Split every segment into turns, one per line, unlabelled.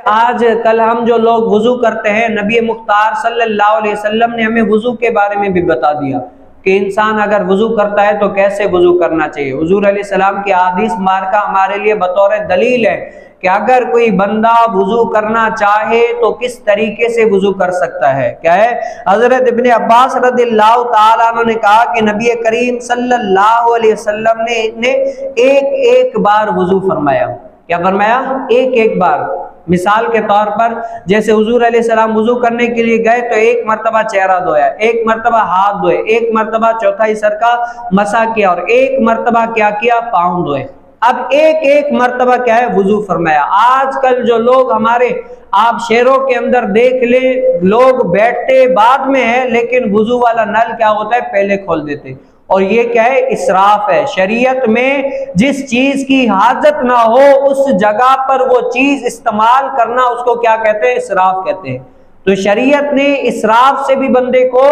आज कल हम जो लोग वुजू करते हैं, नबी मुख्तार सल्लल्लाहु अलैहि वसल्लम ने हमें वुजू के बारे में भी बता दिया कि इंसान अगर वुजू करता है तो कैसे वुजू करना चाहिए। हुजूर अलैहिस्सलाम की हदीस मार्का हमारे लिए बतौर दलील है कि अगर कोई बंदा वुजू करना चाहे तो किस तरीके से वुजू कर सकता है। क्या है, हजरत इब्ने अब्बास रदियल्लाहु ताला अन्हु ने कहा कि नबी करीम सल्लल्लाहु अलैहि वसल्लम ने एक एक बार वुजू फरमाया। क्या फरमाया? एक एक बार। मिसाल के तौर पर जैसे हुजूर अलैहिस्सलाम वुजू करने के लिए गए तो एक मर्तबा चेहरा धोया, एक मर्तबा हाथ धोए, एक मर्तबा चौथाई सर का मसा किया और एक मर्तबा क्या किया, पाँव धोए। अब एक एक मर्तबा क्या है, वुजू फरमाया। आजकल जो लोग हमारे आप शहरों के अंदर देख ले, लोग बैठते बाद में है लेकिन वुजू वाला नल क्या होता है, पहले खोल देते। और ये क्या है, इसराफ है। शरीयत में जिस चीज की हाजत ना हो उस जगह पर वो चीज इस्तेमाल करना, उसको क्या कहते हैं, इसराफ कहते हैं। तो शरीयत ने इसराफ से भी बंदे को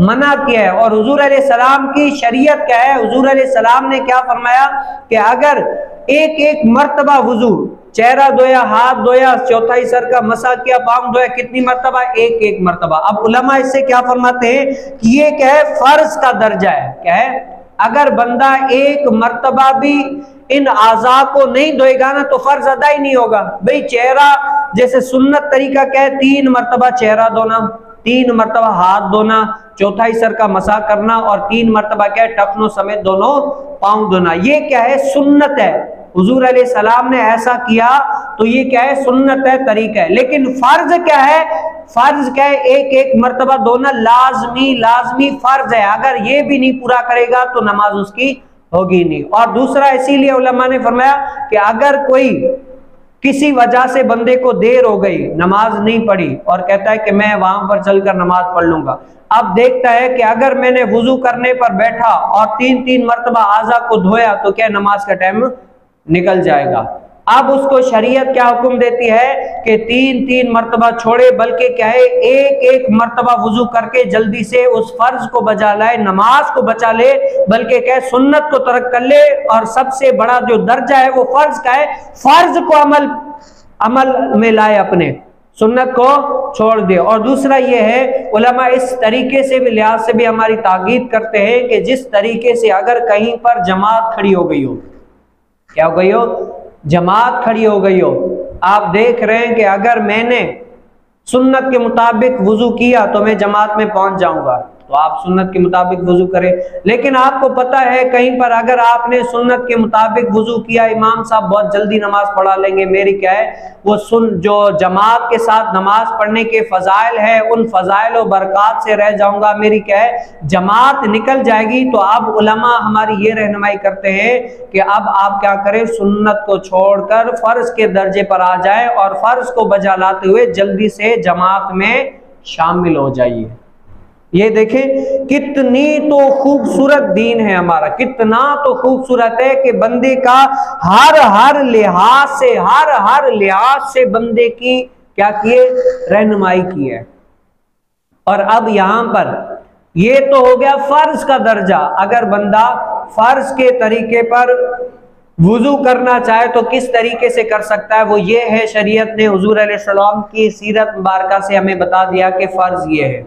मना किया है। और हुजूर अलैहिस्सलाम की शरीयत क्या है, हुजूर अलैहिस्सलाम ने क्या फरमाया कि अगर एक एक मर्तबा वुजू, चेहरा धोया, हाथ धोया, चौथाई सर का मसा किया, पाँव धोया, कितनी मर्तबा, एक एक मर्तबा। अब उलमा इससे क्या फरमाते हैं कि ये क्या है, फर्ज का दर्जा है। क्या है, अगर बंदा एक मर्तबा भी इन आज़ा को नहीं धोएगा ना तो फर्ज अदा ही नहीं होगा। भाई चेहरा, जैसे सुन्नत तरीका क्या है, 3 मर्तबा चेहरा धोना, 3 मर्तबा हाथ धोना, चौथाई सर का मसा करना और 3 मर्तबा क्या है, टखनों समेत दोनों पाँव धोना। ये क्या है, सुन्नत है। हुजूर अलैहिस्सलाम ने ऐसा किया तो ये क्या है, सुन्नत है, तरीका है। लेकिन फर्ज क्या है, फर्ज क्या है, एक एक मर्तबा धोना लाजमी फर्ज है। अगर ये भी नहीं पूरा करेगा तो नमाज उसकी होगी नहीं। और दूसरा, इसीलिए उलमा ने फरमाया कि अगर कोई किसी वजह से बंदे को देर हो गई, नमाज नहीं पढ़ी और कहता है कि मैं वहां पर चलकर नमाज पढ़ लूंगा, अब देखता है कि अगर मैंने वुजू करने पर बैठा और 3 मर्तबा आज़ा को धोया तो क्या नमाज का टाइम निकल जाएगा। अब उसको शरीयत क्या हुक्म देती है कि 3 मर्तबा छोड़े, बल्कि क्या है, एक एक मर्तबा वुजू करके जल्दी से उस फर्ज को बचा लाए, नमाज को बचा ले, बल्कि क्या है, सुन्नत को तर्क कर ले। और सबसे बड़ा जो दर्जा है वो फर्ज का है, फर्ज को अमल में लाए, अपने सुन्नत को छोड़ दे। और दूसरा ये है, उलमा इस तरीके से भी, लिहाज से भी हमारी ताकीद करते हैं कि जिस तरीके से अगर कहीं पर जमात खड़ी हो गई हो, क्या हो गई हो, जमात खड़ी हो गई हो, आप देख रहे हैं कि अगर मैंने सुन्नत के मुताबिक वुजू किया तो मैं जमात में पहुंच जाऊंगा, तो आप सुन्नत के मुताबिक वुजू करें। लेकिन आपको पता है कहीं पर अगर आपने सुन्नत के मुताबिक वुजू किया, इमाम साहब बहुत जल्दी नमाज पढ़ा लेंगे, मेरी क्या है वो जो जमात के साथ नमाज पढ़ने के फजाइल है उन फजाइल और बरकत से रह जाऊंगा, मेरी क्या है, जमात निकल जाएगी। तो अब उलमा हमारी ये रहनुमाई करते हैं कि अब आप क्या करें, सुन्नत को छोड़कर फर्ज के दर्जे पर आ जाए और फर्ज को बजा लाते हुए जल्दी से जमात में शामिल हो जाइए। ये देखें कितनी तो खूबसूरत दीन है हमारा, कितना तो खूबसूरत है कि बंदे का हर लिहाज से बंदे की क्या किए, रहनुमाई की है। और अब यहां पर ये तो हो गया फर्ज का दर्जा। अगर बंदा फर्ज के तरीके पर वुजू करना चाहे तो किस तरीके से कर सकता है, वो ये है, शरीयत ने हुजूर अलैहिस्सलाम की सीरत मुबारका से हमें बता दिया कि फर्ज ये है।